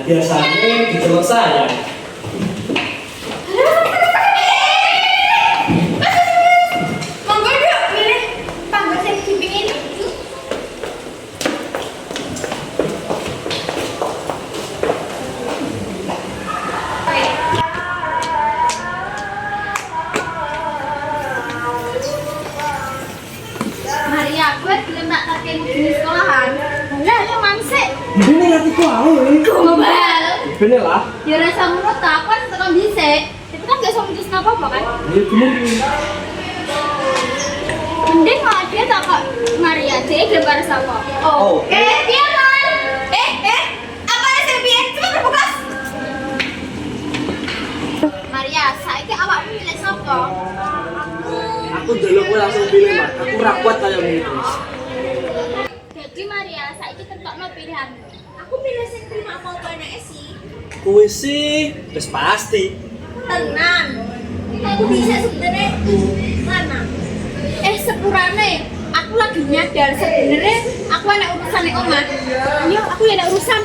biasanya dicelok saya. Monggo yuk milih tangga yang dipingin. Maria, gue belum tak takin di sekolahan. Lah, yang mansik. Ini nanti ku ae. Gombal. Bener lah. Ya rasa menurut aku kan tekan dhisik. Itu kan gak sama terus apa kan? Ya bener. Mending kalau dia tak kok Maria C gambar siapa? Oh. Dia kan? Apa ada serpian? Coba terbukas. Maria, saiki awakmu milih siapa? Aku dulu gue langsung pilih Mas. Aku ra kuat kayak gitu. Jadi Maria, saiki tetokno pilihanmu. Aku pilih sing terima foto enake sih. Kuwi sih wis pasti. Tenan. Aku bisa sebenarnya mana? Sepurane aku lagi nyadar sebenarnya aku ada urusan nih Oma. Iya, aku ya ada urusan.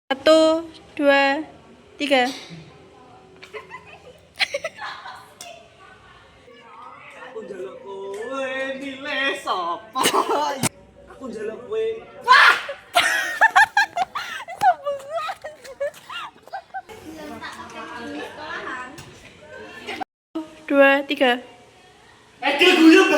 Satu, dua, tiga. Aku njaluk kowe milih sapa? Aku njaluk kowe. Dua, tiga. Dia guyub.